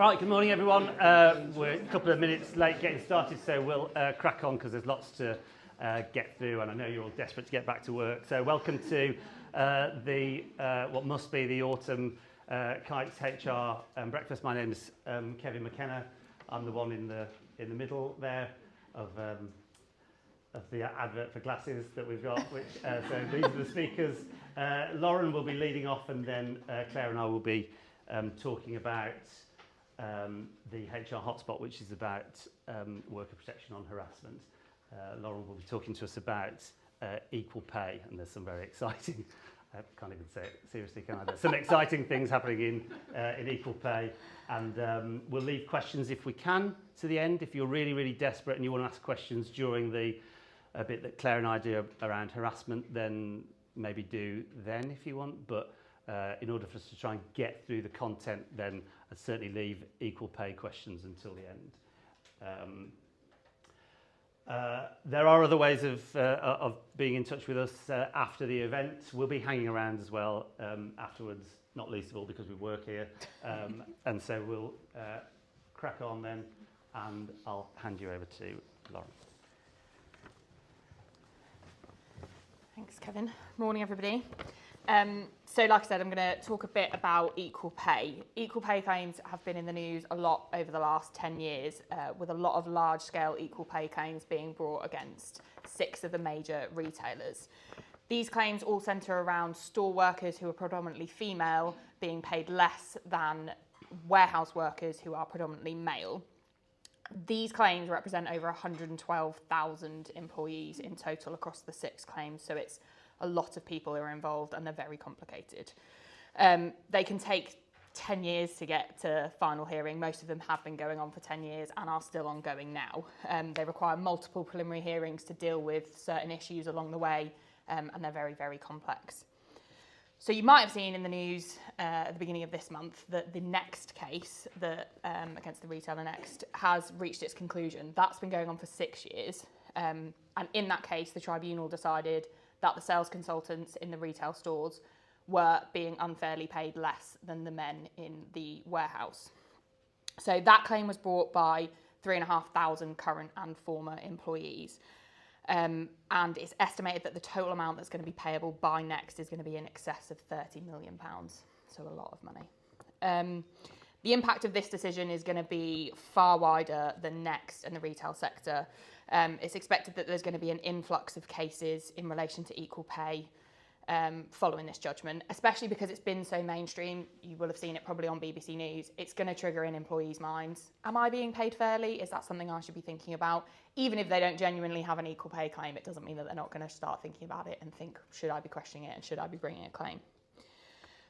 Right, good morning everyone. We're a couple of minutes late getting started, so we'll crack on because there's lots to get through, and I know you're all desperate to get back to work. So welcome to what must be the autumn Kuits HR breakfast. My name is Kevin McKenna. I'm the one in the middle there of the advert for glasses that we've got. So these are the speakers. Lauren will be leading off, and then Claire and I will be talking about the HR Hotspot, which is about worker protection on harassment. Lauren will be talking to us about equal pay, and there's some very exciting, I can't even say it seriously, can I? There's some exciting things happening in equal pay, and we'll leave questions if we can to the end. If you're really, really desperate and you want to ask questions during the bit that Claire and I do around harassment, then maybe do then if you want, but in order for us to try and get through the content, then I'd certainly leave equal pay questions until the end. There are other ways of being in touch with us after the event. We'll be hanging around as well afterwards, not least of all because we work here. And so we'll crack on then, and I'll hand you over to Lauren. Thanks, Kevin. Morning, everybody. So like I said, I'm going to talk a bit about equal pay. Equal pay claims have been in the news a lot over the last 10 years, with a lot of large-scale equal pay claims being brought against 6 of the major retailers. These claims all centre around store workers who are predominantly female being paid less than warehouse workers who are predominantly male. These claims represent over 112,000 employees in total across the 6 claims, so it's a lot of people who are involved, and they're very complicated. They can take 10 years to get to final hearing. Most of them have been going on for 10 years and are still ongoing now. They require multiple preliminary hearings to deal with certain issues along the way, and they're very, very complex. So you might have seen in the news at the beginning of this month that the next case that against the retailer Next has reached its conclusion. That's been going on for 6 years. And in that case, the tribunal decided that the sales consultants in the retail stores were being unfairly paid less than the men in the warehouse. So that claim was brought by 3,500 current and former employees. And it's estimated that the total amount that's going to be payable by Next is going to be in excess of £30 million. So a lot of money. The impact of this decision is going to be far wider than Next and the retail sector. It's expected that there's going to be an influx of cases in relation to equal pay following this judgment, especially because it's been so mainstream. You will have seen it probably on BBC News. It's going to trigger in employees' minds. Am I being paid fairly? Is that something I should be thinking about? Even if they don't genuinely have an equal pay claim, it doesn't mean that they're not going to start thinking about it and think, should I be questioning it and should I be bringing a claim?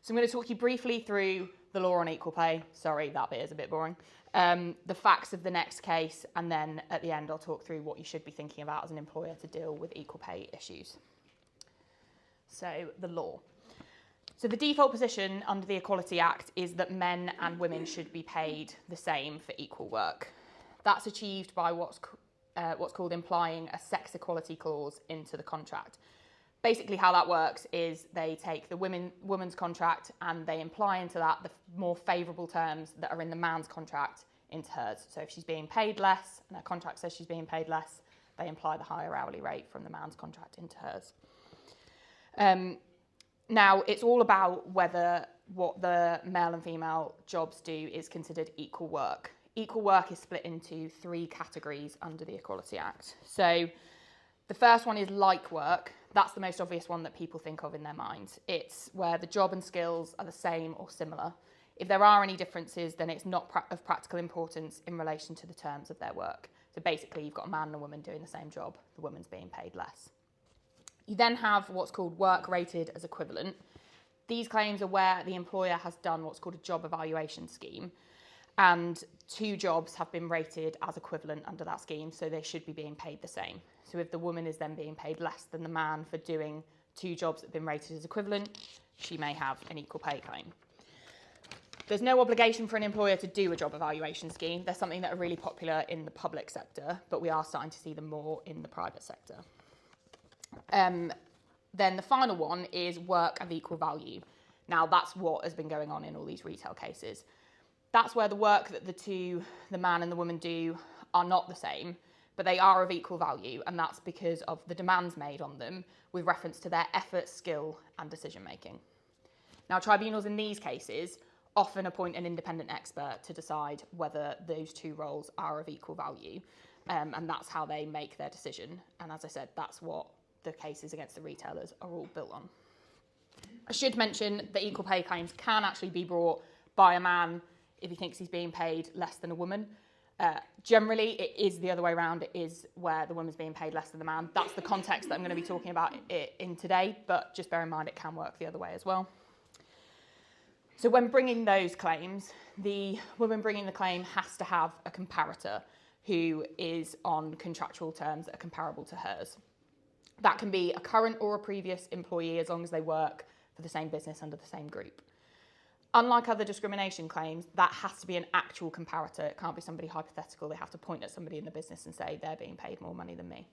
So I'm going to talk you briefly through the law on equal pay. Sorry, that bit is a bit boring. The facts of the next case, and then at the end I'll talk through what you should be thinking about as an employer to deal with equal pay issues. So the law. So the default position under the Equality Act is that men and women should be paid the same for equal work. That's achieved by what's called implying a sex equality clause into the contract. Basically how that works is they take the woman's contract and they imply into that the more favourable terms that are in the man's contract into hers. So if she's being paid less and her contract says she's being paid less, they imply the higher hourly rate from the man's contract into hers. Now, it's all about whether what the male and female jobs do is considered equal work. Equal work is split into 3 categories under the Equality Act. So the first one is like work. That's the most obvious one that people think of in their minds. It's where the job and skills are the same or similar. If there are any differences, then it's not of practical importance in relation to the terms of their work. So basically, you've got a man and a woman doing the same job. The woman's being paid less. You then have what's called work rated as equivalent. These claims are where the employer has done what's called a job evaluation scheme, and 2 jobs have been rated as equivalent under that scheme, so they should be being paid the same. So if the woman is then being paid less than the man for doing 2 jobs that have been rated as equivalent, she may have an equal pay claim. There's no obligation for an employer to do a job evaluation scheme. They're something that are really popular in the public sector, but we are starting to see them more in the private sector. Then the final one is work of equal value. Now, that's what has been going on in all these retail cases. That's where the work that the man and the woman do are not the same, but they are of equal value, and that's because of the demands made on them with reference to their effort, skill, and decision making. Now, tribunals in these cases often appoint an independent expert to decide whether those two roles are of equal value, and that's how they make their decision. And as I said, that's what the cases against the retailers are all built on. I should mention that equal pay claims can actually be brought by a man if he thinks he's being paid less than a woman. Generally, it is the other way around. It is where the woman's being paid less than the man. That's the context that I'm going to be talking about it in today, but just bear in mind it can work the other way as well. So when bringing those claims, the woman bringing the claim has to have a comparator who is on contractual terms that are comparable to hers. That can be a current or a previous employee as long as they work for the same business under the same group. Unlike other discrimination claims, that has to be an actual comparator. It can't be somebody hypothetical. They have to point at somebody in the business and say they're being paid more money than me.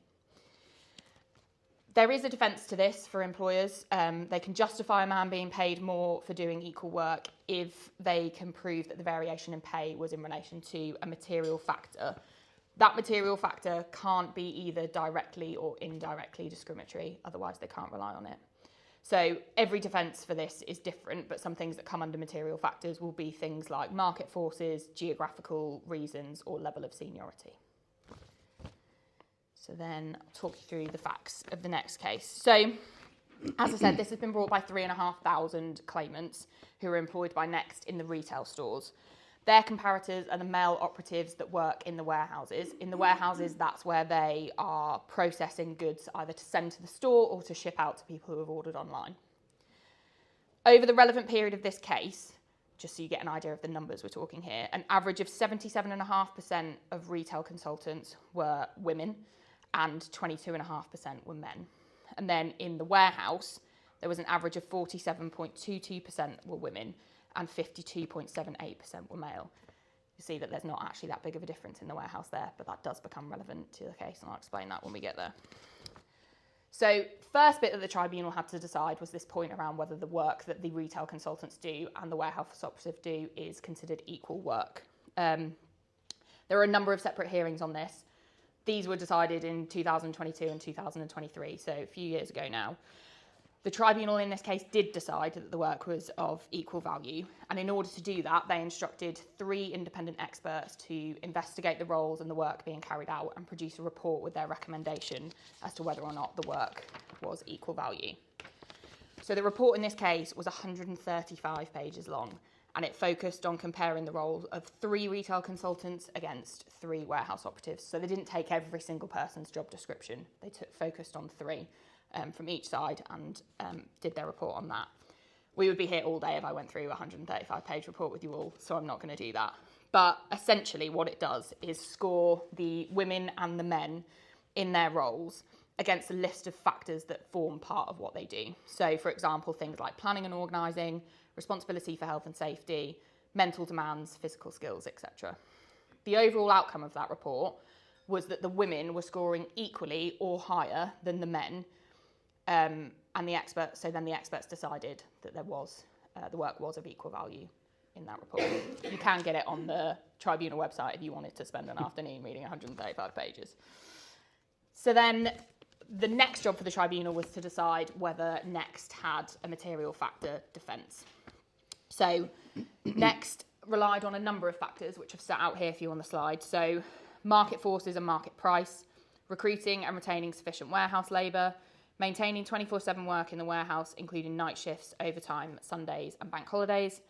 There is a defence to this for employers. They can justify a man being paid more for doing equal work if they can prove that the variation in pay was in relation to a material factor. That material factor can't be either directly or indirectly discriminatory, otherwise they can't rely on it. So every defence for this is different, but some things that come under material factors will be things like market forces, geographical reasons, or level of seniority. So then I'll talk you through the facts of the next case. So, as I said, this has been brought by 3,500 claimants who are employed by Next in the retail stores. Their comparators are the male operatives that work in the warehouses. In the warehouses, that's where they are processing goods either to send to the store or to ship out to people who have ordered online. Over the relevant period of this case, just so you get an idea of the numbers we're talking here, an average of 77.5% of retail consultants were women and 22.5% were men. And then in the warehouse, there was an average of 47.22% were women and 52.78% were male. You see that there's not actually that big of a difference in the warehouse there, but that does become relevant to the case, and I'll explain that when we get there. So, first bit that the tribunal had to decide was this point around whether the work that the retail consultants do and the warehouse operative do is considered equal work. There are a number of separate hearings on this. These were decided in 2022 and 2023, so a few years ago now. The tribunal in this case did decide that the work was of equal value, and in order to do that, they instructed 3 independent experts to investigate the roles and the work being carried out and produce a report with their recommendation as to whether or not the work was equal value. So the report in this case was 135 pages long, and it focused on comparing the roles of 3 retail consultants against 3 warehouse operatives. So they didn't take every single person's job description. They focused on 3. From each side and did their report on that. We would be here all day if I went through a 135-page report with you all, so I'm not going to do that. But essentially what it does is score the women and the men in their roles against a list of factors that form part of what they do. So, for example, things like planning and organising, responsibility for health and safety, mental demands, physical skills, etc. The overall outcome of that report was that the women were scoring equally or higher than the men. And the experts decided that there was the work was of equal value in that report. You can get it on the tribunal website if you wanted to spend an afternoon reading 135 pages. So then the next job for the tribunal was to decide whether Next had a material factor defence. So Next relied on a number of factors, which I've set out here for you on the slide. So market forces and market price, recruiting and retaining sufficient warehouse labour, maintaining 24/7 work in the warehouse, including night shifts, overtime, Sundays and bank holidays,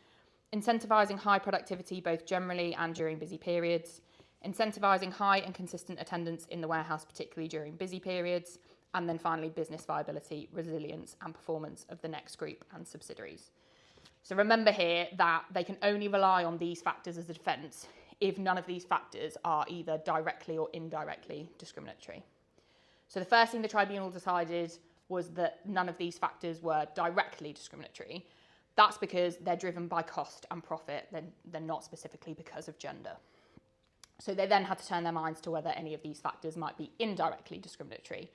incentivising high productivity both generally and during busy periods, incentivising high and consistent attendance in the warehouse, particularly during busy periods, and then finally business viability, resilience and performance of the Next group and subsidiaries. So remember here that they can only rely on these factors as a defence if none of these factors are either directly or indirectly discriminatory. So the first thing the tribunal decided was that none of these factors were directly discriminatory. That's because they're driven by cost and profit, they're not specifically because of gender. So they then had to turn their minds to whether any of these factors might be indirectly discriminatory.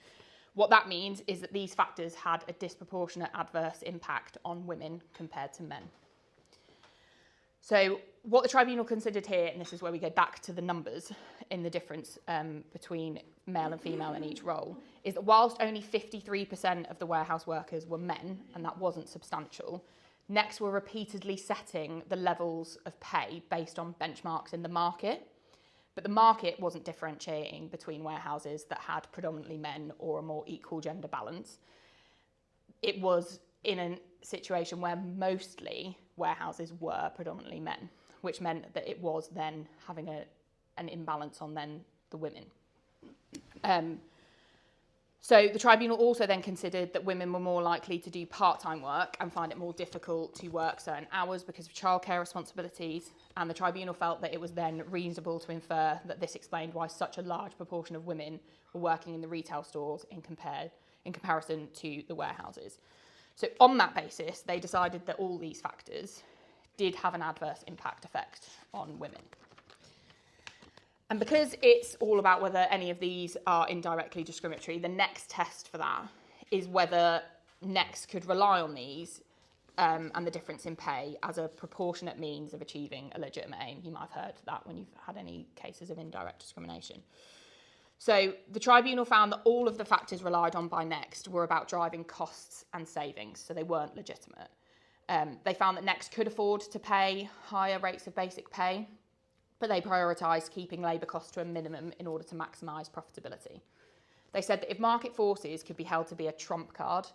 What that means is that these factors had a disproportionate adverse impact on women compared to men. So what the tribunal considered here, and this is where we go back to the numbers in the difference between male and female in each role, is that whilst only 53% of the warehouse workers were men, and that wasn't substantial, Next were repeatedly setting the levels of pay based on benchmarks in the market. But the market wasn't differentiating between warehouses that had predominantly men or a more equal gender balance. It was in a situation where mostly warehouses were predominantly men, which meant that it was then having an imbalance on then the women. So the tribunal also then considered that women were more likely to do part-time work and find it more difficult to work certain hours because of childcare responsibilities, and the tribunal felt that it was then reasonable to infer that this explained why such a large proportion of women were working in the retail stores in comparison to the warehouses. So on that basis, they decided that all these factors did have an adverse impact effect on women. And because it's all about whether any of these are indirectly discriminatory, the next test for that is whether Next could rely on these and the difference in pay as a proportionate means of achieving a legitimate aim. You might have heard that when you've had any cases of indirect discrimination. So the tribunal found that all of the factors relied on by Next were about driving costs and savings, so they weren't legitimate. They found that Next could afford to pay higher rates of basic pay, but they prioritised keeping labour costs to a minimum in order to maximise profitability. They said that if market forces could be held to be a trump card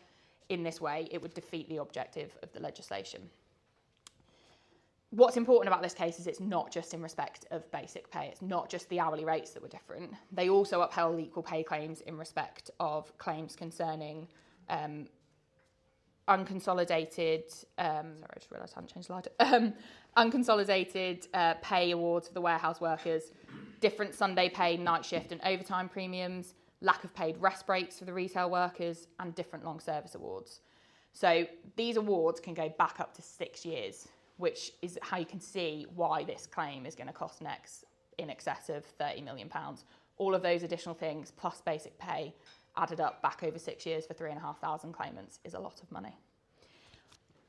in this way, it would defeat the objective of the legislation. What's important about this case is it's not just in respect of basic pay, it's not just the hourly rates that were different. They also upheld equal pay claims in respect of claims concerning unconsolidated pay awards for the warehouse workers, different Sunday pay, night shift and overtime premiums, lack of paid rest breaks for the retail workers, and different long service awards. So these awards can go back up to 6 years, which is how you can see why this claim is going to cost Next in excess of £30 million. All of those additional things, plus basic pay, added up back over 6 years for 3,500 claimants is a lot of money.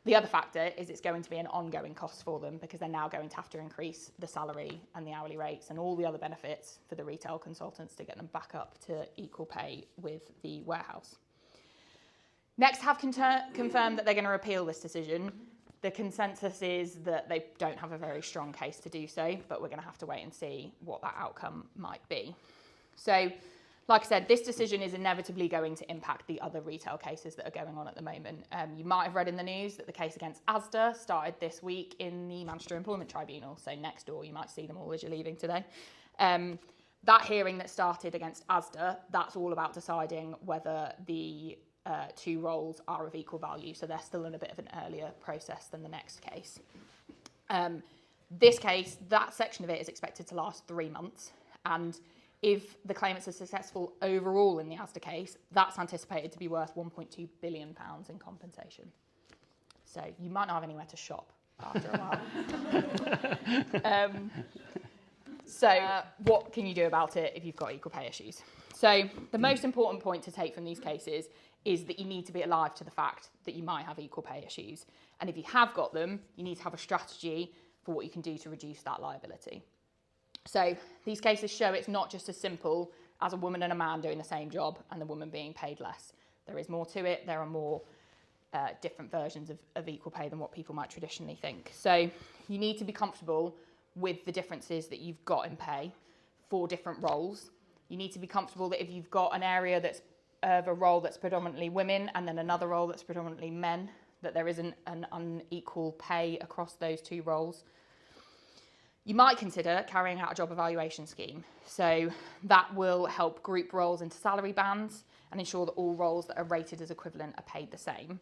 The other factor is it's going to be an ongoing cost for them because they're now going to have to increase the salary and the hourly rates and all the other benefits for the retail consultants to get them back up to equal pay with the warehouse. Next have confirmed that they're going to appeal this decision. The consensus is that they don't have a very strong case to do so, but we're going to have to wait and see what that outcome might be. So, like I said, this decision is inevitably going to impact the other retail cases that are going on at the moment. You might have read in the news that the case against Asda started this week in the Manchester Employment Tribunal, so next door, you might see them all as you're leaving today. That hearing that started against Asda, that's all about deciding whether the two roles are of equal value, so they're still in a bit of an earlier process than the next case. This case, that section of it is expected to last 3 months, and if the claimants are successful overall in the Asda case, that's anticipated to be worth £1.2 billion in compensation. So you might not have anywhere to shop after a while. What can you do about it if you've got equal pay issues? So the most important point to take from these cases is that you need to be alive to the fact that you might have equal pay issues. And if you have got them, you need to have a strategy for what you can do to reduce that liability. So these cases show it's not just as simple as a woman and a man doing the same job and the woman being paid less. There is more to it. There are more different versions of equal pay than what people might traditionally think. So you need to be comfortable with the differences that you've got in pay for different roles. You need to be comfortable that if you've got an area that's of a role that's predominantly women and then another role that's predominantly men, that there isn't an unequal pay across those two roles. You might consider carrying out a job evaluation scheme. So that will help group roles into salary bands and ensure that all roles that are rated as equivalent are paid the same.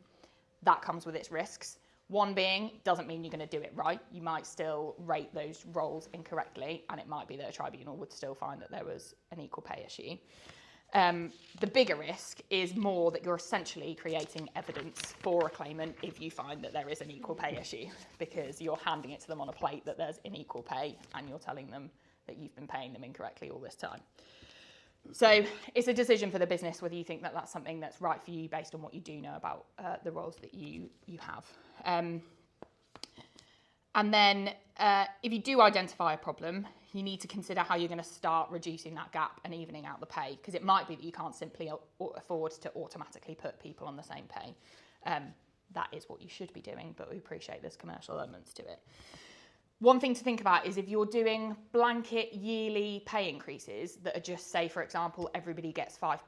That comes with its risks. One being, doesn't mean you're going to do it right. You might still rate those roles incorrectly, and it might be that a tribunal would still find that there was an equal pay issue. The bigger risk is more that you're essentially creating evidence for a claimant if you find that there is an equal pay issue, because you're handing it to them on a plate that there's unequal pay and you're telling them that you've been paying them incorrectly all this time. So it's a decision for the business whether you think that that's something that's right for you based on what you do know about the roles that you have. And then if you do identify a problem, you need to consider how you're going to start reducing that gap and evening out the pay, because it might be that you can't simply afford to automatically put people on the same pay. That is what you should be doing, but we appreciate there's commercial elements to it. One thing to think about is if you're doing blanket yearly pay increases that are just, say, for example, everybody gets 5%,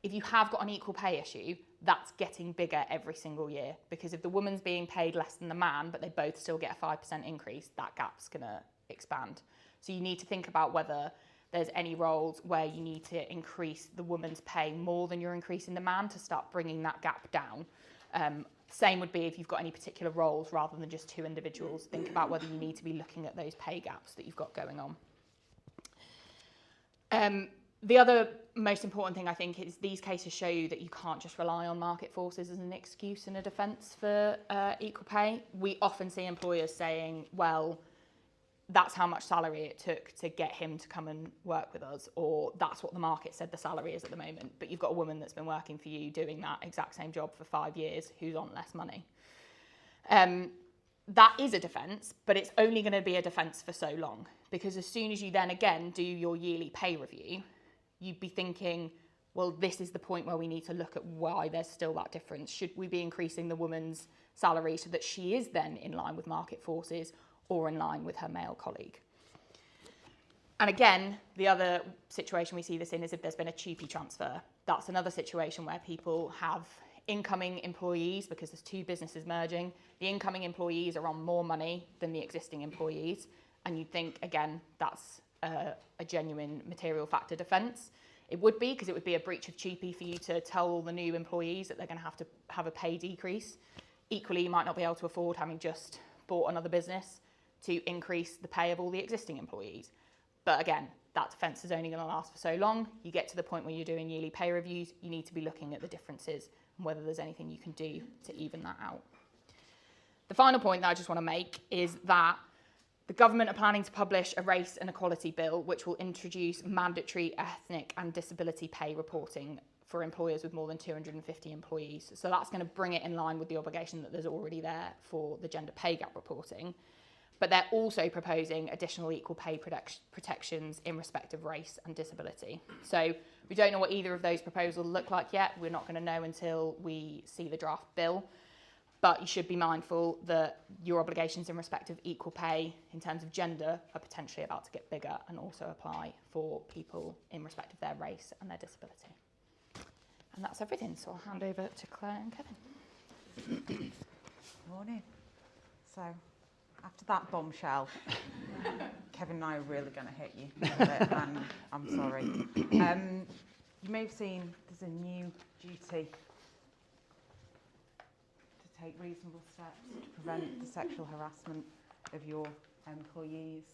if you have got an equal pay issue, that's getting bigger every single year, because if the woman's being paid less than the man, but they both still get a 5% increase, that gap's going to expand. So you need to think about whether there's any roles where you need to increase the woman's pay more than you're increasing the man to start bringing that gap down. Same would be if you've got any particular roles rather than just two individuals. Think about whether you need to be looking at those pay gaps that you've got going on. The other most important thing, I think, is these cases show you that you can't just rely on market forces as an excuse and a defence for equal pay. We often see employers saying, well, that's how much salary it took to get him to come and work with us, or that's what the market said the salary is at the moment, but you've got a woman that's been working for you doing that exact same job for 5 years who's on less money. That is a defence, but it's only going to be a defence for so long, because as soon as you then again do your yearly pay review, you'd be thinking, well, this is the point where we need to look at why there's still that difference. Should we be increasing the woman's salary so that she is then in line with market forces or in line with her male colleague? And again, the other situation we see this in is if there's been a cheapie transfer. That's another situation where people have incoming employees, because there's two businesses merging. The incoming employees are on more money than the existing employees. And you'd think, again, that's a genuine material factor defence. It would be, because it would be a breach of cheapie for you to tell all the new employees that they're going to have a pay decrease. Equally, you might not be able to afford, having just bought another business, to increase the pay of all the existing employees. But again, that defence is only going to last for so long. You get to the point where you're doing yearly pay reviews, you need to be looking at the differences and whether there's anything you can do to even that out. The final point that I just want to make is that the government are planning to publish a race and equality bill which will introduce mandatory ethnic and disability pay reporting for employers with more than 250 employees. So that's going to bring it in line with the obligation that there's already there for the gender pay gap reporting. But they're also proposing additional equal pay protections in respect of race and disability. So we don't know what either of those proposals look like yet. We're not going to know until we see the draft bill. But you should be mindful that your obligations in respect of equal pay in terms of gender are potentially about to get bigger and also apply for people in respect of their race and their disability. And that's everything. So I'll hand over to Claire and Kevin. Morning. So, after that bombshell, Kevin and I are really going to hit you with it, and I'm sorry. You may have seen there's a new duty to take reasonable steps to prevent the sexual harassment of your employees.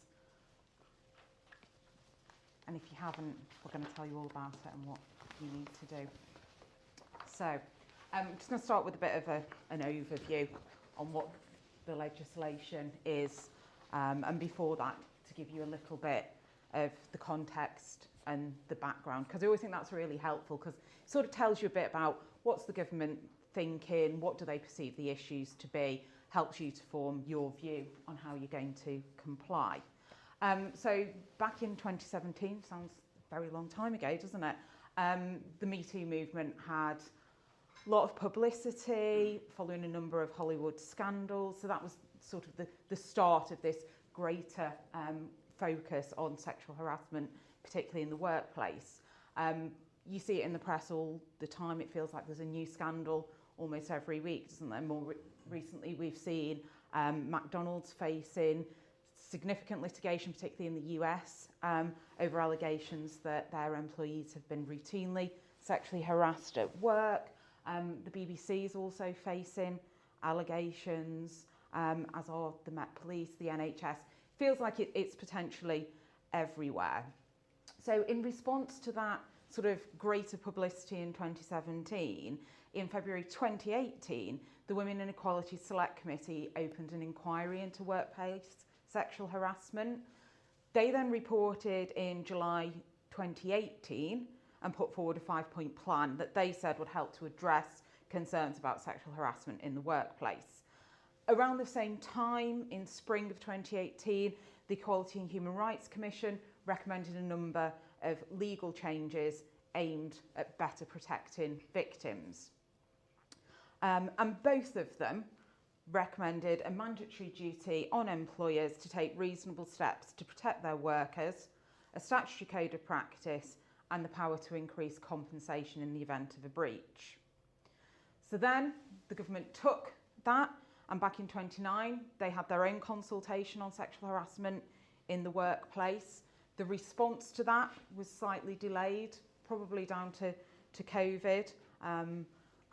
And if you haven't, we're going to tell you all about it and what you need to do. So, I'm just going to start with a bit of an overview on what the legislation is, and before that, to give you a little bit of the context and the background, because I always think that's really helpful, because it sort of tells you a bit about what's the government thinking, what do they perceive the issues to be, helps you to form your view on how you're going to comply. So back in 2017, sounds a very long time ago, doesn't it? The Me Too movement had a lot of publicity following a number of Hollywood scandals. So that was sort of the start of this greater focus on sexual harassment, particularly in the workplace. You see it in the press all the time. It feels like there's a new scandal almost every week, doesn't there? More recently, we've seen McDonald's facing significant litigation, particularly in the US, over allegations that their employees have been routinely sexually harassed at work. The BBC is also facing allegations, as are the Met Police, the NHS. Feels like it's potentially everywhere. So in response to that sort of greater publicity in 2017, in February 2018, the Women and Equality Select Committee opened an inquiry into workplace sexual harassment. They then reported in July 2018 and put forward a 5-point plan that they said would help to address concerns about sexual harassment in the workplace. Around the same time, in spring of 2018, the Equality and Human Rights Commission recommended a number of legal changes aimed at better protecting victims. And both of them recommended a mandatory duty on employers to take reasonable steps to protect their workers, a statutory code of practice, and the power to increase compensation in the event of a breach. So then the government took that, and back in 2009 they had their own consultation on sexual harassment in the workplace. The response to that was slightly delayed, probably down to COVID,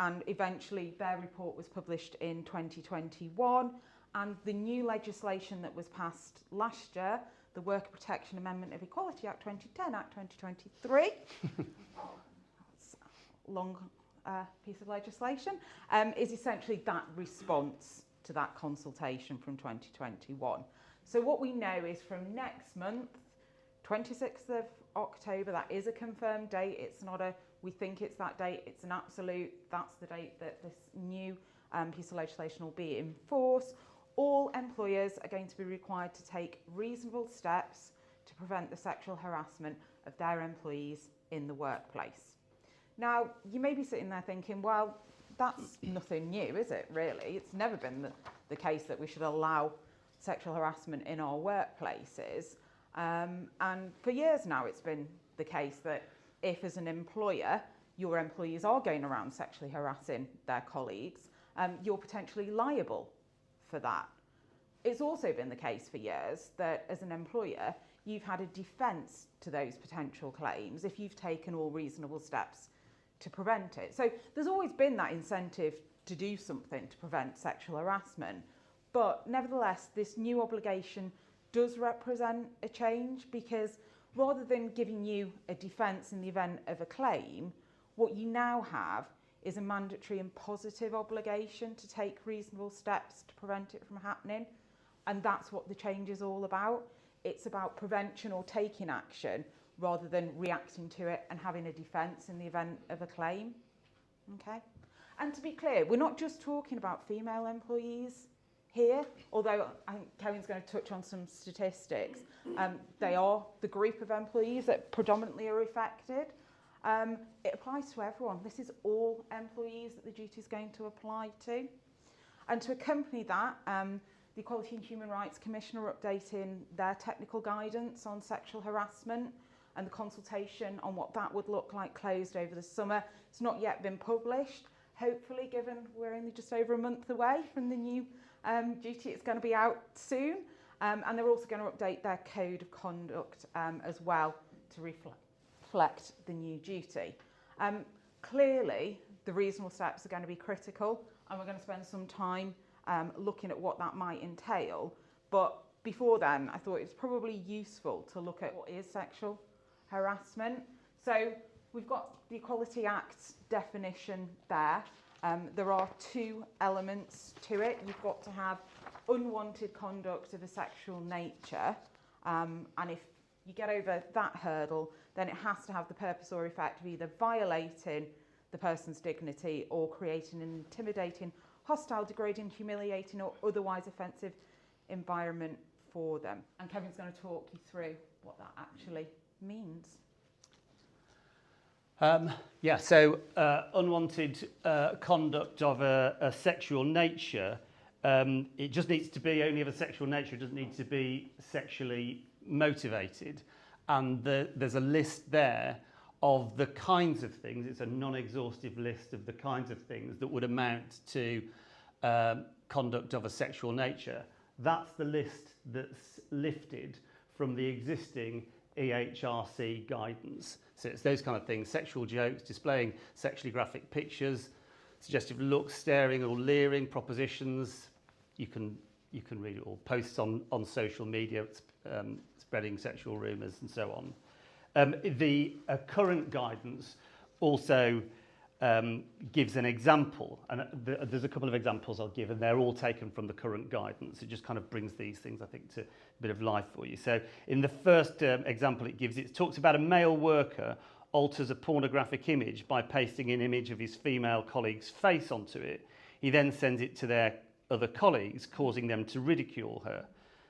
and eventually their report was published in 2021, and the new legislation that was passed last year, the Worker Protection Amendment of Equality Act 2010, Act 2023, that's a long piece of legislation, is essentially that response to that consultation from 2021. So what we know is from next month, 26th of October, that is a confirmed date. It's not a, we think it's that date, it's an absolute, that's the date that this new piece of legislation will be in force. All employers are going to be required to take reasonable steps to prevent the sexual harassment of their employees in the workplace. Now, you may be sitting there thinking, well, that's nothing new, is it, really? It's never been the case that we should allow sexual harassment in our workplaces. And for years now, it's been the case that if, as an employer, your employees are going around sexually harassing their colleagues, you're potentially liable for that. It's also been the case for years that, as an employer, you've had a defence to those potential claims if you've taken all reasonable steps to prevent it. So there's always been that incentive to do something to prevent sexual harassment. But nevertheless, this new obligation does represent a change, because rather than giving you a defence in the event of a claim, what you now have is a mandatory and positive obligation to take reasonable steps to prevent it from happening. And that's what the change is all about. It's about prevention or taking action rather than reacting to it and having a defence in the event of a claim. Okay? And to be clear, we're not just talking about female employees here, although I think Kevin's going to touch on some statistics. They are the group of employees that predominantly are affected. It applies to everyone. This is all employees that the duty is going to apply to. And to accompany that, the Equality and Human Rights Commission are updating their technical guidance on sexual harassment, and the consultation on what that would look like closed over the summer. It's not yet been published. Hopefully, given we're only just over a month away from the new duty, it's going to be out soon. And they're also going to update their code of conduct as well to reflect the new duty. Clearly, the reasonable steps are going to be critical, and we're going to spend some time looking at what that might entail. But before then, I thought it's probably useful to look at what is sexual harassment. So we've got the Equality Act definition there. There are two elements to it. You've got to have unwanted conduct of a sexual nature, and if you get over that hurdle, then it has to have the purpose or effect of either violating the person's dignity or creating an intimidating, hostile, degrading, humiliating or otherwise offensive environment for them. And Kevin's going to talk you through what that actually means. So unwanted conduct of a sexual nature, it just needs to be only of a sexual nature. It doesn't need to be sexually motivated. And there's a list there of the kinds of things. It's a non-exhaustive list of the kinds of things that would amount to conduct of a sexual nature. That's the list that's lifted from the existing EHRC guidance. So it's those kind of things: sexual jokes, displaying sexually graphic pictures, suggestive looks, staring or leering, propositions. You can read it all. Posts on social media, spreading sexual rumours and so on. The current guidance also gives an example, and there's a couple of examples I'll give, and they're all taken from the current guidance. It just kind of brings these things, I think, to a bit of life for you. So in the first example it gives, it talks about a male worker alters a pornographic image by pasting an image of his female colleague's face onto it. He then sends it to their other colleagues, causing them to ridicule her.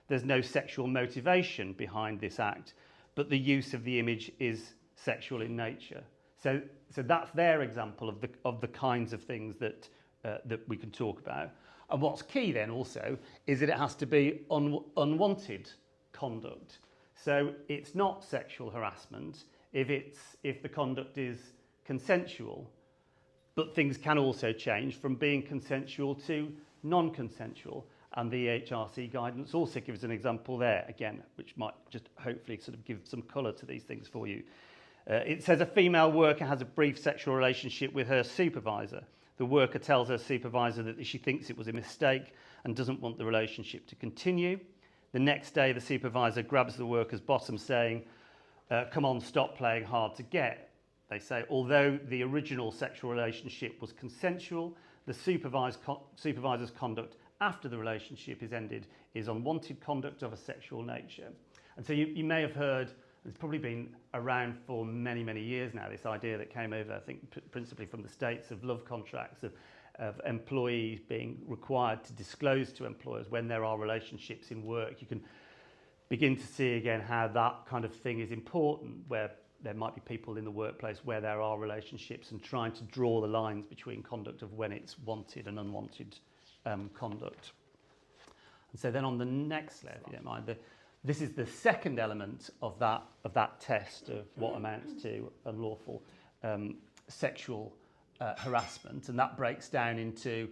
There's no sexual motivation behind this act, but the use of the image is sexual in nature. So that's their example of the kinds of things that we can talk about. And what's key then also is that it has to be unwanted conduct. So it's not sexual harassment if the conduct is consensual, but things can also change from being consensual to non-consensual. And the HRC guidance also gives an example there, again, which might just hopefully sort of give some colour to these things for you. It says a female worker has a brief sexual relationship with her supervisor. The worker tells her supervisor that she thinks it was a mistake and doesn't want the relationship to continue. The next day, the supervisor grabs the worker's bottom saying, come on, stop playing hard to get. They say, although the original sexual relationship was consensual, the supervisor's conduct after the relationship is ended is unwanted conduct of a sexual nature. And so you may have heard, it's probably been around for many, many years now, this idea that came over, I think, principally from the States, of love contracts, of employees being required to disclose to employers when there are relationships in work. You can begin to see again how that kind of thing is important, where there might be people in the workplace where there are relationships, and trying to draw the lines between conduct of when it's wanted and unwanted conduct. And so then on the next slide, if you don't mind, this is the second element of that test of what amounts to unlawful sexual harassment, and that breaks down into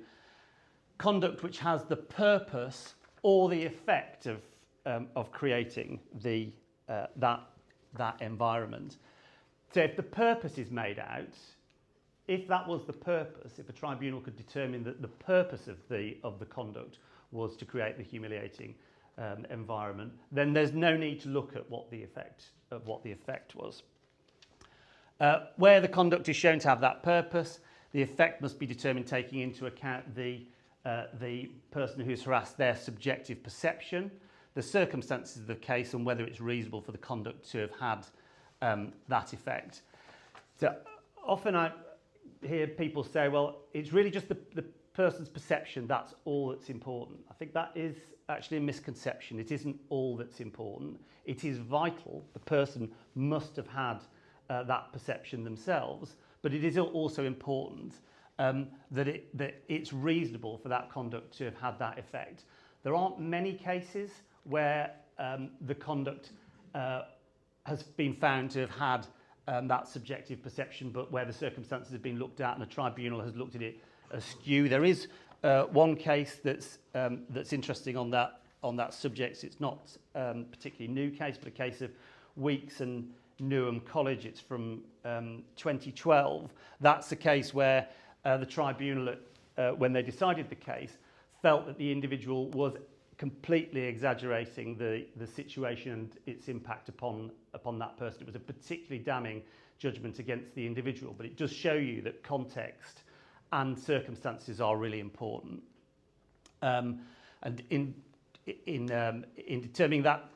conduct which has the purpose or the effect of creating that environment. So if the purpose is made out, if that was the purpose, if a tribunal could determine that the purpose of the conduct was to create the humiliating environment, then there's no need to look at what the effect was. Where the conduct is shown to have that purpose, the effect must be determined taking into account the person who's harassed, their subjective perception, the circumstances of the case, and whether it's reasonable for the conduct to have had that effect. So often I hear people say, well, it's really just the person's perception, that's all that's important. I think that is actually a misconception. It isn't all that's important. It is vital. The person must have had that perception themselves, but it is also important that it's reasonable for that conduct to have had that effect. There aren't many cases where the conduct has been found to have had that subjective perception, but where the circumstances have been looked at and a tribunal has looked at it askew. There is one case that's interesting on that subject. It's not a particularly new case, but a case of Weeks and Newham College. It's from 2012. That's a case where the tribunal, when they decided the case, felt that the individual was completely exaggerating the situation and its impact upon that person. It was a particularly damning judgment against the individual, but it does show you that context and circumstances are really important. And in determining that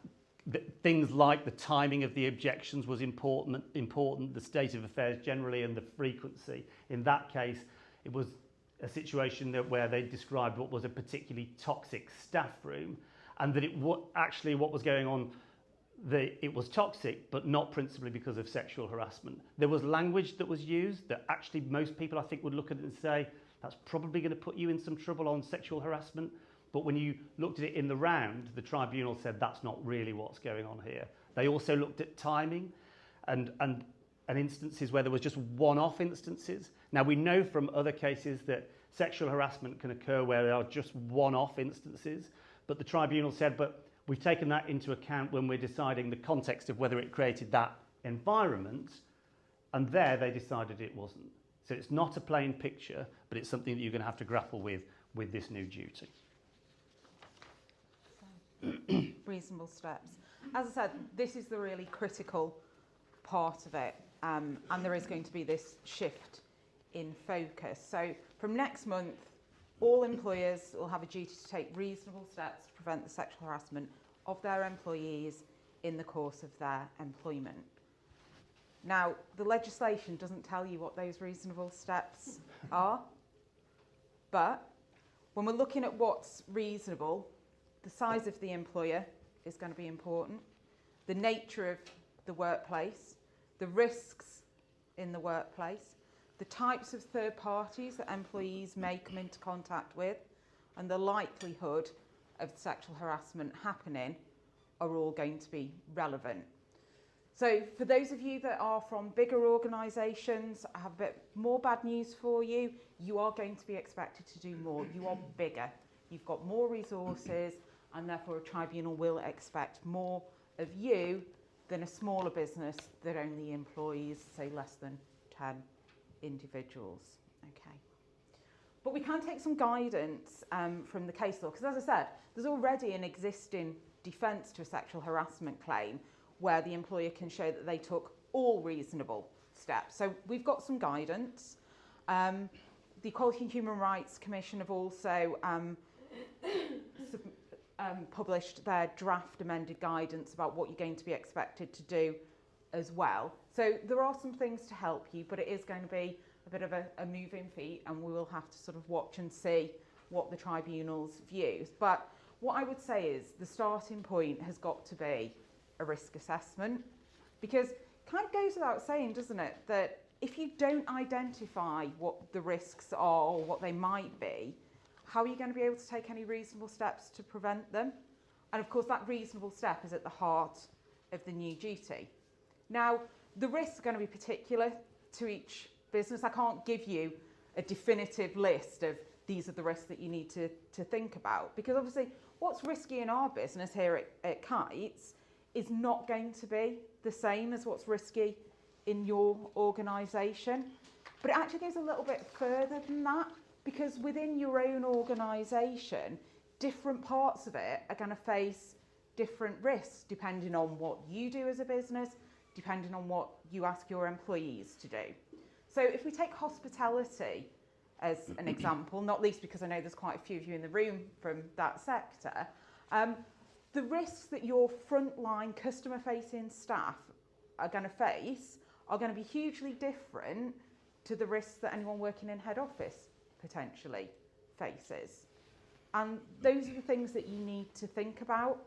things like the timing of the objections was important, the state of affairs generally, and the frequency. In that case, it was a situation where they described what was a particularly toxic staff room, and that actually what was going on, it was toxic, but not principally because of sexual harassment. There was language that was used that actually most people, I think, would look at it and say, that's probably going to put you in some trouble on sexual harassment. But when you looked at it in the round, the tribunal said that's not really what's going on here. They also looked at timing and instances where there was just one-off instances. Now, we know from other cases that sexual harassment can occur where there are just one-off instances, but the tribunal said, but we've taken that into account when we're deciding the context of whether it created that environment, and there they decided it wasn't. So it's not a plain picture, but it's something that you're going to have to grapple with this new duty. Reasonable steps. As I said, this is the really critical part of it, and there is going to be this shift in focus. So from next month, all employers will have a duty to take reasonable steps to prevent the sexual harassment of their employees in the course of their employment. Now, the legislation doesn't tell you what those reasonable steps are, but When we're looking at what's reasonable, the size of the employer is going to be important, the nature of the workplace, the risks in the workplace, the types of third parties that employees may come into contact with, and the likelihood of sexual harassment happening are all going to be relevant. So for those of you that are from bigger organisations, I have a bit more bad news for you. You are going to be expected to do more. You are bigger. You've got more resources, and therefore a tribunal will expect more of you than a smaller business that only employs, say, less than 10 individuals. Okay. But we can take some guidance from the case law, because as I said, there's already an existing defence to a sexual harassment claim where the employer can show that they took all reasonable steps. So we've got some guidance. The Equality and Human Rights Commission have also published their draft amended guidance about what you're going to be expected to do as well. So there are some things to help you, but it is going to be a bit of a moving feat, and we will have to sort of watch and see what the tribunal's views. But what I would say is the starting point has got to be a risk assessment, because it kind of goes without saying, doesn't it, that if you don't identify what the risks are or what they might be, how are you going to be able to take any reasonable steps to prevent them? And of course that reasonable step is at the heart of the new duty. Now, the risks are going to be particular to each business. I can't give you a definitive list of these are the risks that you need to think about, because obviously what's risky in our business here at Kuits is not going to be the same as what's risky in your organisation. But it actually goes a little bit further than that, because within your own organisation, different parts of it are going to face different risks depending on what you do as a business, depending on what you ask your employees to do. So if we take hospitality as an example, not least because I know there's quite a few of you in the room from that sector, the risks that your frontline customer-facing staff are going to face are going to be hugely different to the risks that anyone working in head office potentially faces. And those are the things that you need to think about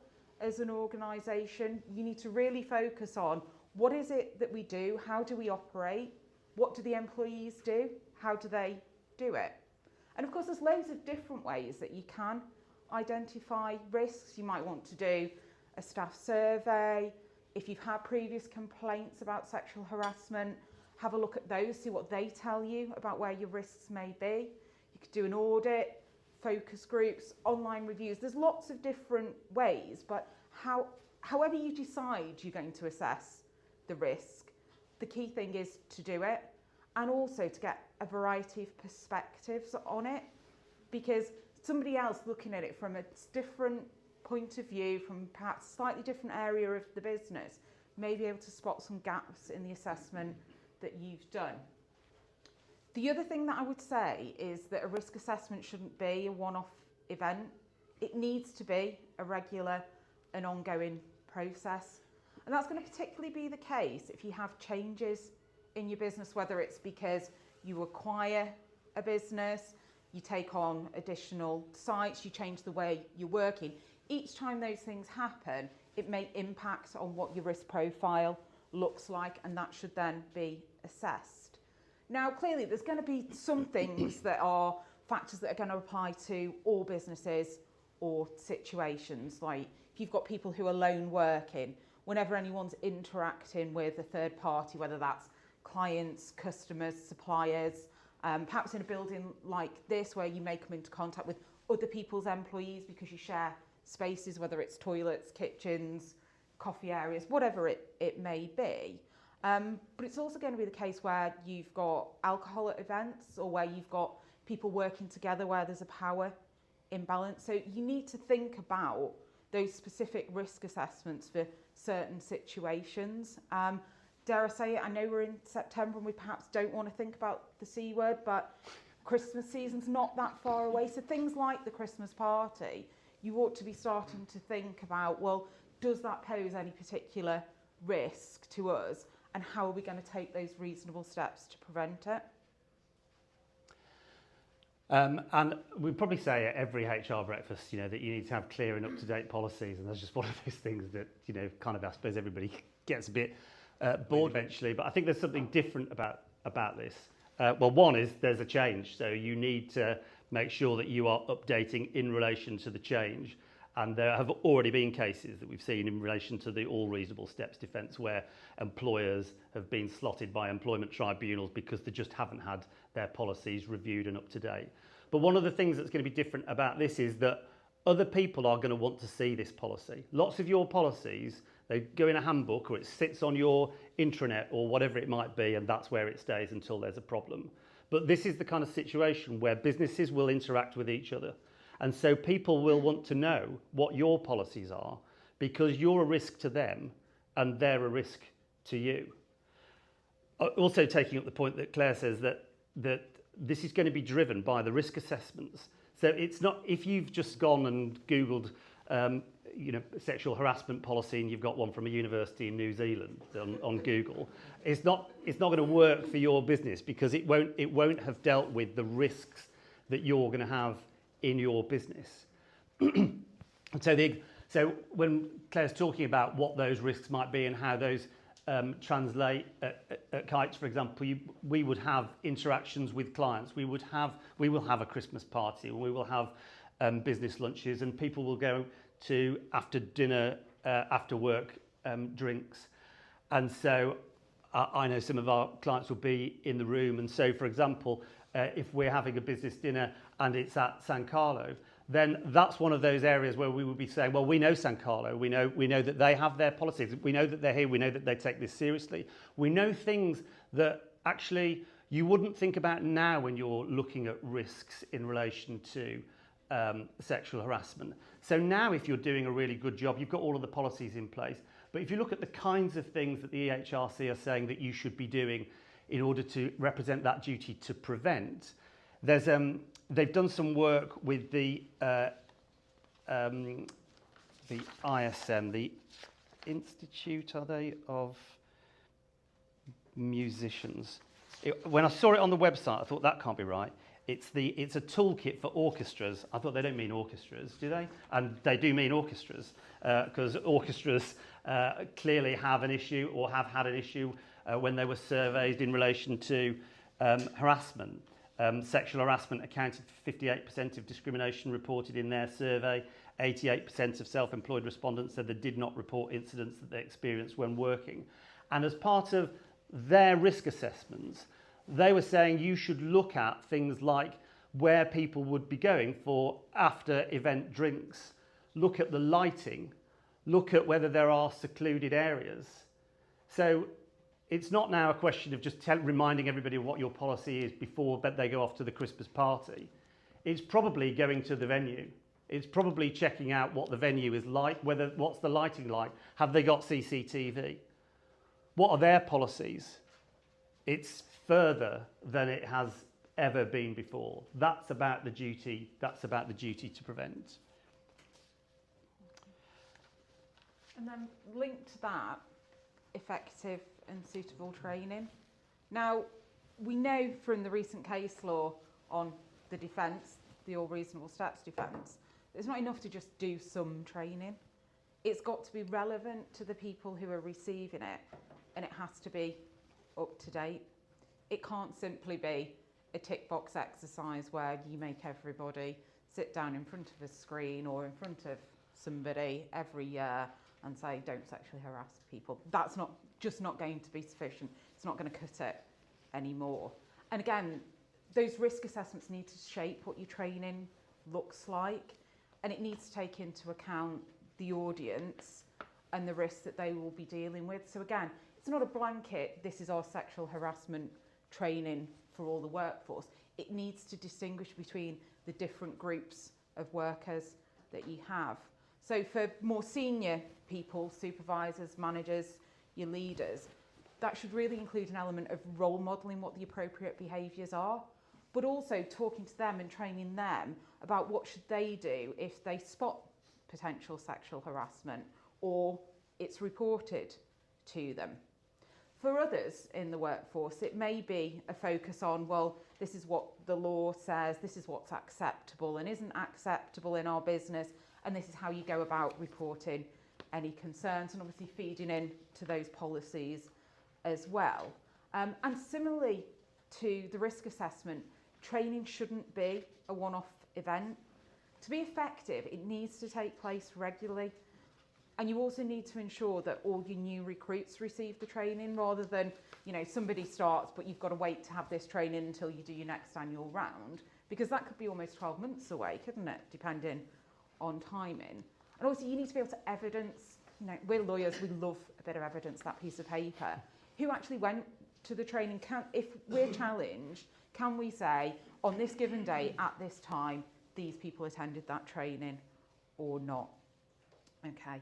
as an organisation. You need to really focus on what is it that we do, how do we operate, what do the employees do, how do they do it? And of course there's loads of different ways that you can identify risks. You might want to do a staff survey. If you've had previous complaints about sexual harassment, have a look at those, see what they tell you about where your risks may be. You could do an audit, focus groups, online reviews. There's lots of different ways, but however you decide you're going to assess the risk, the key thing is to do it, and also to get a variety of perspectives on it, because somebody else looking at it from a different point of view, from perhaps a slightly different area of the business, may be able to spot some gaps in the assessment that you've done. The other thing that I would say is that a risk assessment shouldn't be a one-off event. It needs to be a regular and ongoing process. And that's going to particularly be the case if you have changes in your business, whether it's because you acquire a business, you take on additional sites, you change the way you're working. Each time those things happen, it may impact on what your risk profile looks like, and that should then be assessed. Now, clearly, there's going to be some things that are factors that are going to apply to all businesses or situations. Like if you've got people who are lone working, whenever anyone's interacting with a third party, whether that's clients, customers, suppliers, perhaps in a building like this where you may come into contact with other people's employees because you share spaces, whether it's toilets, kitchens, coffee areas, whatever it may be. But it's also going to be the case where you've got alcohol at events, or where you've got people working together where there's a power imbalance. So you need to think about those specific risk assessments for certain situations. Dare I say it, I know we're in September and we perhaps don't want to think about the C word, but Christmas season's not that far away. So things like the Christmas party, you ought to be starting to think about, well, does that pose any particular risk to us, and how are we going to take those reasonable steps to prevent it? And we'd probably say at every HR breakfast, that you need to have clear and up-to-date policies, and that's just one of those things that, kind of, I suppose everybody gets a bit bored eventually. But I think there's something different about this. Well, one is there's a change, so you need to make sure that you are updating in relation to the change. And there have already been cases that we've seen in relation to the all reasonable steps defence where employers have been slotted by employment tribunals because they just haven't had their policies reviewed and up to date. But one of the things that's going to be different about this is that other people are going to want to see this policy. Lots of your policies, they go in a handbook or it sits on your intranet or whatever it might be, and that's where it stays until there's a problem. But this is the kind of situation where businesses will interact with each other. And so people will want to know what your policies are because you're a risk to them and they're a risk to you. Also taking up the point that Claire says that this is going to be driven by the risk assessments. So it's not, if you've just gone and Googled sexual harassment policy and you've got one from a university in New Zealand on Google, it's not going to work for your business because it won't have dealt with the risks that you're going to have in your business. So when Claire's talking about what those risks might be and how those translate at Kuits, for example, we would have interactions with clients. We will have a Christmas party, and we will have business lunches, and people will go to after dinner, after work drinks. And so I know some of our clients will be in the room. And so, for example, if we're having a business dinner and it's at San Carlo, then that's one of those areas where we would be saying, well, we know San Carlo, we know that they have their policies, we know that they're here, we know that they take this seriously. We know things that actually you wouldn't think about now when you're looking at risks in relation to sexual harassment. So now if you're doing a really good job, you've got all of the policies in place. But if you look at the kinds of things that the EHRC are saying that you should be doing in order to represent that duty to prevent, there's they've done some work with the ISM, the Institute, are they, of Musicians. When I saw it on the website, I thought that can't be right. It's a toolkit for orchestras. I thought they don't mean orchestras, do they? And they do mean orchestras, because orchestras clearly have an issue or have had an issue when they were surveyed in relation to harassment. Sexual harassment accounted for 58% of discrimination reported in their survey. 88% of self-employed respondents said they did not report incidents that they experienced when working. And as part of their risk assessments, they were saying you should look at things like where people would be going for after event drinks, look at the lighting, look at whether there are secluded areas. So it's not now a question of just reminding everybody of what your policy is before they go off to the Christmas party. It's probably going to the venue. It's probably checking out what the venue is like, what's the lighting like, have they got CCTV? What are their policies? It's further than it has ever been before. That's about the duty to prevent. And then linked to that, effective and suitable training. Now, we know from the recent case law on the defence, the all reasonable steps defence, it's not enough to just do some training. It's got to be relevant to the people who are receiving it, and it has to be up to date. It can't simply be a tick box exercise where you make everybody sit down in front of a screen or in front of somebody every year and say, don't sexually harass people. That's just not going to be sufficient. It's not going to cut it anymore. And again, those risk assessments need to shape what your training looks like, and it needs to take into account the audience and the risks that they will be dealing with. So again, it's not a blanket, this is our sexual harassment training for all the workforce. It needs to distinguish between the different groups of workers that you have. So for more senior people, supervisors, managers, your leaders, that should really include an element of role modelling what the appropriate behaviours are, but also talking to them and training them about what should they do if they spot potential sexual harassment or it's reported to them. For others in the workforce, it may be a focus on, well, this is what the law says, this is what's acceptable and isn't acceptable in our business, and this is how you go about reporting any concerns, and obviously feeding in to those policies as well. And similarly to the risk assessment, training shouldn't be a one-off event. To be effective, it needs to take place regularly. And you also need to ensure that all your new recruits receive the training, rather than, you know, somebody starts, but you've got to wait to have this training until you do your next annual round, because that could be almost 12 months away, couldn't it, depending on timing. And also you need to be able to evidence, you know, we're lawyers, we love a bit of evidence, that piece of paper. Who actually went to the training? If we're challenged, can we say, on this given day, at this time, these people attended that training or not? Okay.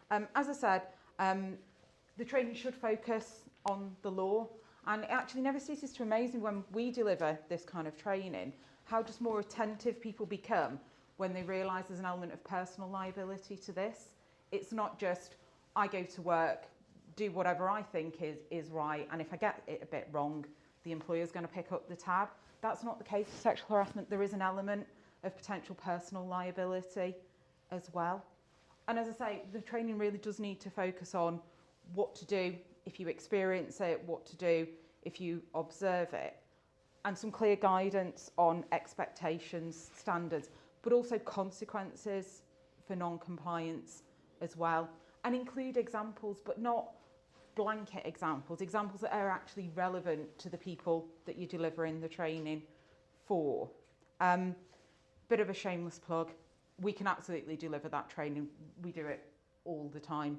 As I said, the training should focus on the law, and it actually never ceases to amaze me when we deliver this kind of training, how just more attentive people become when they realise there's an element of personal liability to this. It's not just, I go to work, do whatever I think is right, and if I get it a bit wrong, the employer's going to pick up the tab. That's not the case with sexual harassment. There is an element of potential personal liability as well. And as I say, the training really does need to focus on what to do if you experience it, what to do if you observe it, and some clear guidance on expectations, standards, but also consequences for non-compliance as well. And include examples, but not blanket examples that are actually relevant to the people that you're delivering the training for. Bit of a shameless plug. We can absolutely deliver that training. We do it all the time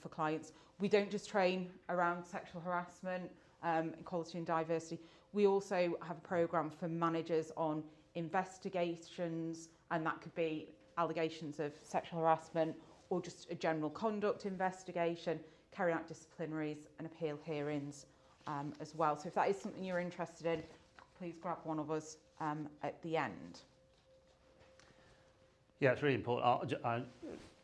for clients. We don't just train around sexual harassment, equality and diversity. We also have a programme for managers on investigations, and that could be allegations of sexual harassment or just a general conduct investigation, carry out disciplinaries and appeal hearings as well. So if that is something you're interested in, please grab one of us at the end. Yeah, it's really important.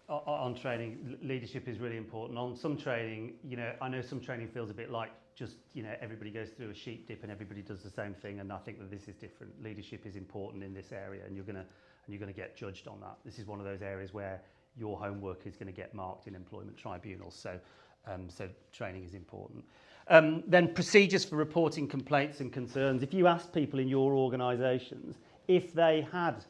On training, leadership is really important. On some training, you know, I know some training feels a bit like just, you know, everybody goes through a sheep dip and everybody does the same thing, and I think that this is different. Leadership is important in this area, and you're gonna get judged on that. This is one of those areas where your homework is going to get marked in employment tribunals. So training is important. Then procedures for reporting complaints and concerns. If you ask people in your organisations if they had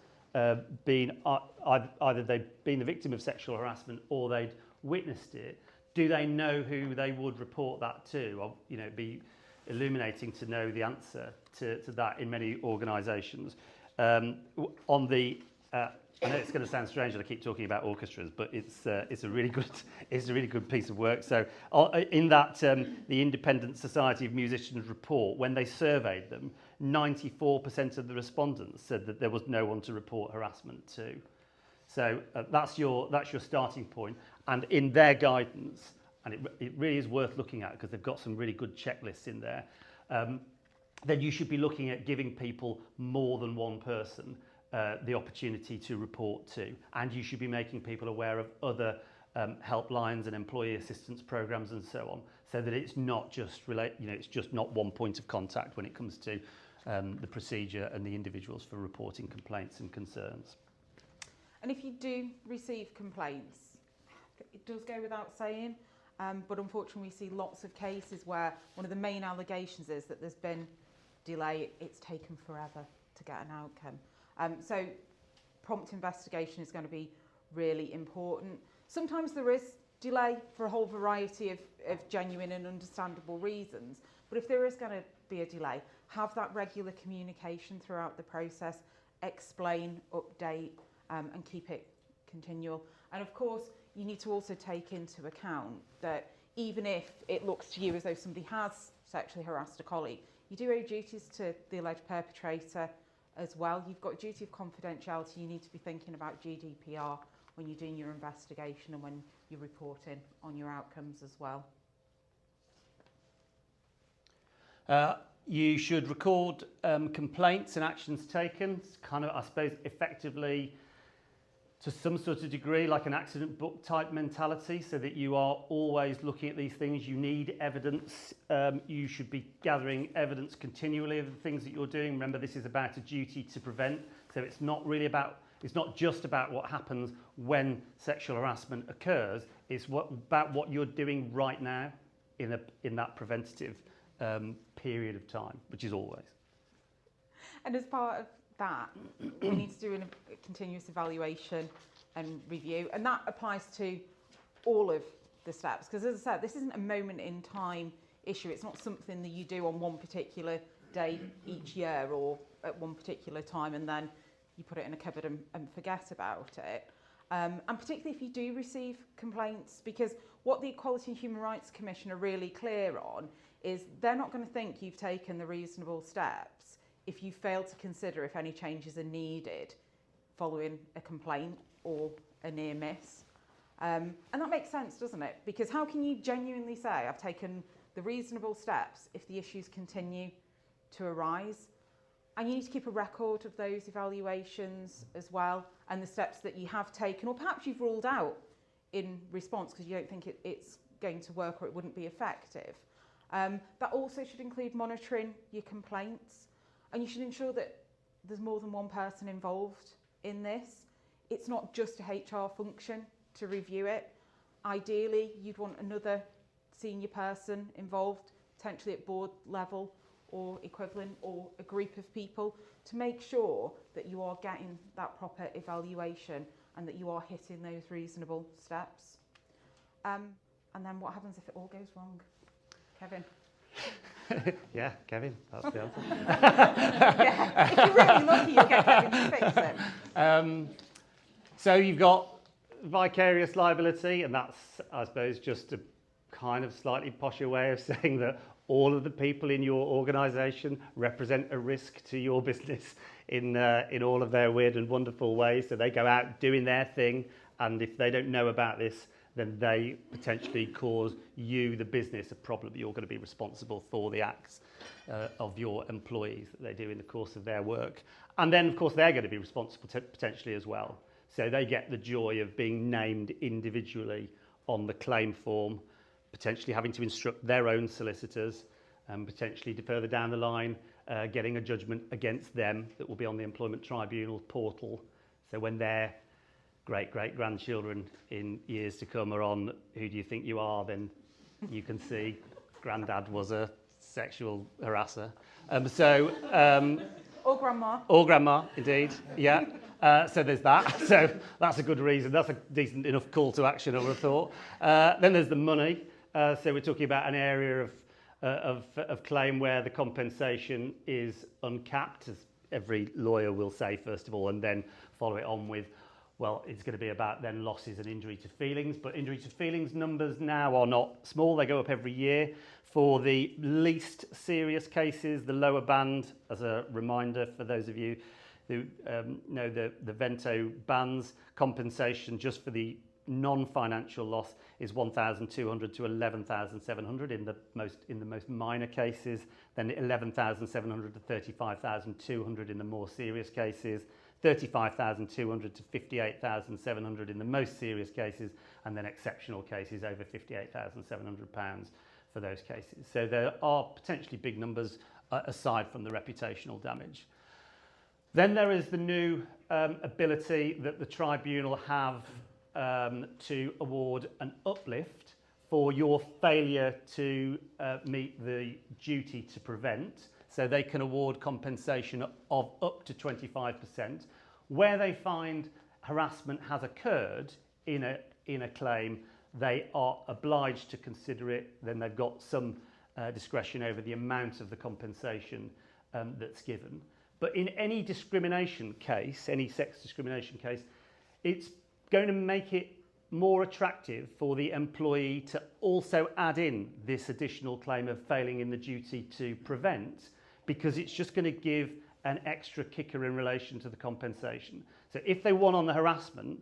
been either they'd been the victim of sexual harassment or they'd witnessed it, do they know who they would report that to? You know, it'd be illuminating to know the answer to that in many organisations. On the I know it's going to sound strange that I keep talking about orchestras, but it's a really good piece of work. So in that the Independent Society of Musicians report, when they surveyed them, 94% of the respondents said that there was no one to report harassment to. So that's your starting point. And in their guidance, and it really is worth looking at because they've got some really good checklists in there, then you should be looking at giving people more than one person the opportunity to report to, and you should be making people aware of other helplines and employee assistance programs and so on, so that it's not just it's just not one point of contact when it comes to the procedure and the individuals for reporting complaints and concerns. And if you do receive complaints, it does go without saying, but unfortunately we see lots of cases where one of the main allegations is that there's been delay, it's taken forever to get an outcome. So prompt investigation is going to be really important. Sometimes there is delay for a whole variety of genuine and understandable reasons, but if there is going to be a delay, have that regular communication throughout the process, explain, update, and keep it continual. And of course, you need to also take into account that even if it looks to you as though somebody has sexually harassed a colleague, you do owe duties to the alleged perpetrator as well. You've got a duty of confidentiality. You need to be thinking about GDPR when you're doing your investigation and when you're reporting on your outcomes as well. You should record complaints and actions taken. It's kind of, I suppose, effectively to some sort of degree like an accident book type mentality, so that you are always looking at these things. You need evidence. You should be gathering evidence continually of the things that you're doing. Remember, this is about a duty to prevent. So it's not just about what happens when sexual harassment occurs. It's about what you're doing right now in that preventative period of time, which is always. And as part of that, we need to do a continuous evaluation and review, and that applies to all of the steps, because as I said, this isn't a moment in time issue. It's not something that you do on one particular day each year or at one particular time and then you put it in a cupboard and forget about it. And particularly if you do receive complaints, because what the Equality and Human Rights Commission are really clear on is they're not going to think you've taken the reasonable steps if you fail to consider if any changes are needed following a complaint or a near miss. And that makes sense, doesn't it? Because how can you genuinely say I've taken the reasonable steps if the issues continue to arise? And you need to keep a record of those evaluations as well, and the steps that you have taken, or perhaps you've ruled out in response because you don't think it's going to work or it wouldn't be effective. That also should include monitoring your complaints, and you should ensure that there's more than one person involved in this. It's not just a HR function to review it. Ideally, you'd want another senior person involved, potentially at board level or equivalent, or a group of people, to make sure that you are getting that proper evaluation and that you are hitting those reasonable steps. And then what happens if it all goes wrong? Kevin? Yeah, Kevin, that's the answer. Yeah, if you're really lucky, you'll get Kevin to fix it. So you've got vicarious liability, and that's, I suppose, just a kind of slightly posher way of saying that all of the people in your organisation represent a risk to your business in all of their weird and wonderful ways. So they go out doing their thing, and if they don't know about this, then they potentially cause you, the business, a problem. You're going to be responsible for the acts of your employees that they do in the course of their work. And then, of course, they're going to be responsible potentially as well. So they get the joy of being named individually on the claim form, potentially having to instruct their own solicitors, and potentially further down the line, getting a judgment against them that will be on the Employment Tribunal portal. So when their great-great-grandchildren in years to come are on Who Do You Think You Are, then you can see Grandad was a sexual harasser. Or grandma. Or grandma, indeed, yeah. So there's that. So that's a good reason. That's a decent enough call to action, I would have thought. Then there's the money. So we're talking about an area of claim where the compensation is uncapped, as every lawyer will say, first of all, and then follow it on with, well, it's going to be about then losses and injury to feelings. But injury to feelings numbers now are not small. They go up every year. For the least serious cases, the lower band, as a reminder for those of you who know the Vento bands, compensation just for the non-financial loss is 1,200 to 11,700 in the most minor cases, then 11,700 to 35,200 in the more serious cases, 35,200 to 58,700 in the most serious cases, and then exceptional cases over £58,700 for those cases. So there are potentially big numbers aside from the reputational damage. Then there is the new ability that the tribunal have to award an uplift for your failure to meet the duty to prevent. So they can award compensation of up to 25%. Where they find harassment has occurred in a claim, they are obliged to consider it. Then they've got some discretion over the amount of the compensation that's given. But in any discrimination case, any sex discrimination case, it's going to make it more attractive for the employee to also add in this additional claim of failing in the duty to prevent, because it's just going to give an extra kicker in relation to the compensation. So if they won on the harassment,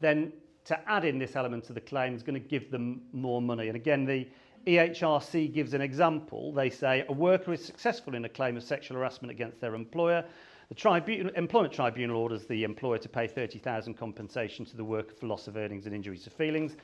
then to add in this element to the claim is going to give them more money. And again, the EHRC gives an example. They say a worker is successful in a claim of sexual harassment against their employer. The Employment Tribunal orders the employer to pay £30,000 compensation to the worker for loss of earnings and injuries to feelings.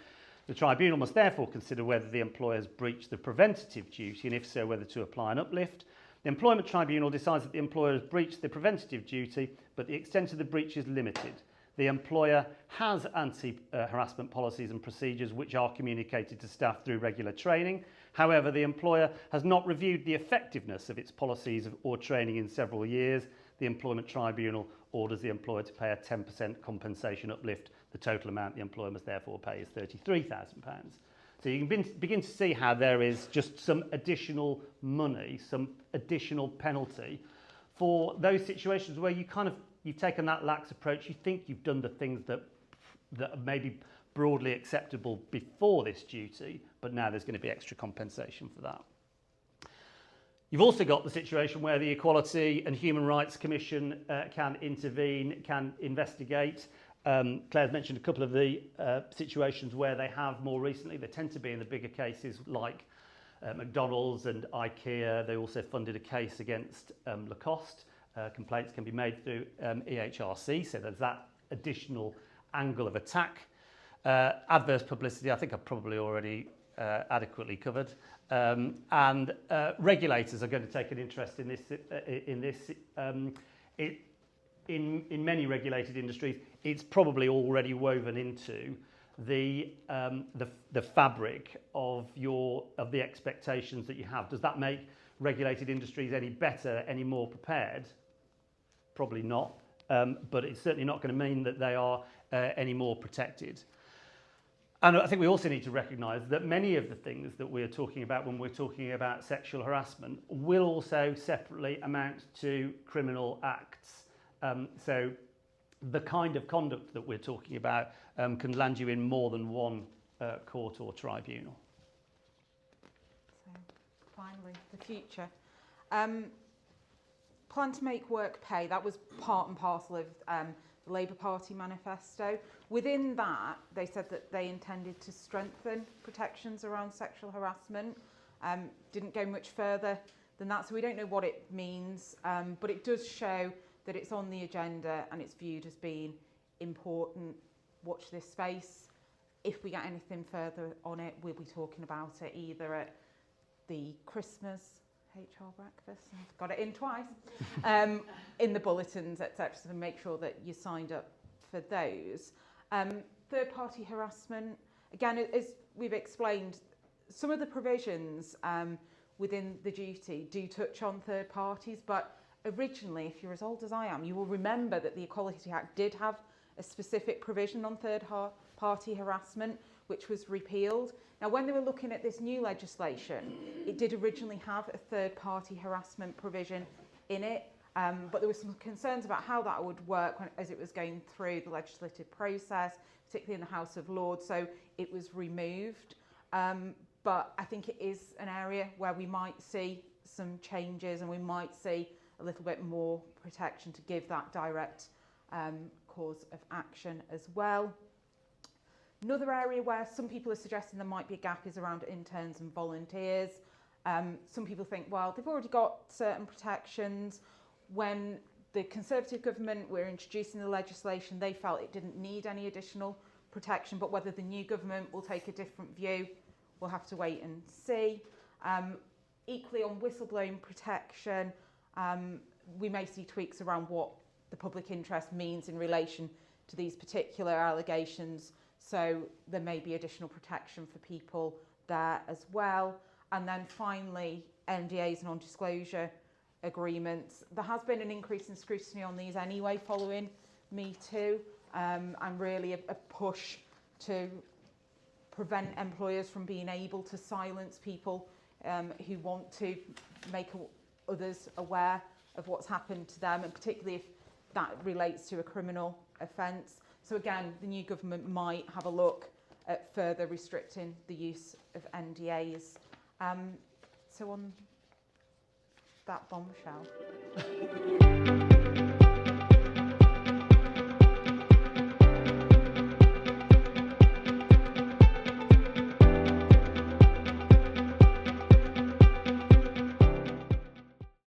The tribunal must therefore consider whether the employer has breached the preventative duty, and if so, whether to apply an uplift. The Employment Tribunal decides that the employer has breached the preventative duty, but the extent of the breach is limited. The employer has anti-harassment policies and procedures which are communicated to staff through regular training. However, the employer has not reviewed the effectiveness of its policies or training in several years. The Employment Tribunal orders the employer to pay a 10% compensation uplift. The total amount the employer must therefore pay is £33,000. So you can begin to see how there is just some additional money, some additional penalty for those situations where you've taken that lax approach. You think you've done the things that are maybe broadly acceptable before this duty, but now there's going to be extra compensation for that. You've also got the situation where the Equality and Human Rights Commission can intervene, can investigate. Claire's mentioned a couple of the situations where they have more recently. They tend to be in the bigger cases like McDonald's and IKEA. They also funded a case against Lacoste. Complaints can be made through EHRC, so there's that additional angle of attack. Adverse publicity, I think I've probably already adequately covered. And regulators are going to take an interest in this. In many regulated industries, it's probably already woven into the fabric of the expectations that you have. Does that make regulated industries any better, any more prepared? Probably not, but it's certainly not going to mean that they are any more protected. And I think we also need to recognise that many of the things that we're talking about when we're talking about sexual harassment will also separately amount to criminal acts. So the kind of conduct that we're talking about can land you in more than one court or tribunal. So finally, the future. Plan to make work pay, that was part and parcel of the Labour Party manifesto. Within that, they said that they intended to strengthen protections around sexual harassment. Didn't go much further than that, so we don't know what it means, but it does show that it's on the agenda and it's viewed as being important. Watch this space. If we get anything further on it, we'll be talking about it either at the Christmas HR breakfast, I've got it in twice, in the bulletins, etc. So make sure that you signed up for those. Third-party harassment, again, as we've explained, some of the provisions within the duty do touch on third parties, but originally, if you're as old as I am, you will remember that the Equality Act did have a specific provision on third-party harassment, which was repealed. Now, when they were looking at this new legislation, it did originally have a third-party harassment provision in it, but there were some concerns about how that would work as it was going through the legislative process, particularly in the House of Lords, so it was removed. But I think it is an area where we might see some changes and we might see a little bit more protection to give that direct cause of action as well. Another area where some people are suggesting there might be a gap is around interns and volunteers. Some people think, well, they've already got certain protections. When the Conservative government were introducing the legislation, they felt it didn't need any additional protection, but whether the new government will take a different view, we'll have to wait and see. Equally on whistleblowing protection, we may see tweaks around what the public interest means in relation to these particular allegations. So there may be additional protection for people there as well. And then finally, NDAs, non-disclosure agreements. There has been an increase in scrutiny on these anyway following Me Too, and really a push to prevent employers from being able to silence people who want to make others aware of what's happened to them, and particularly if that relates to a criminal offence. So again, the new government might have a look at further restricting the use of NDAs. So on that bombshell.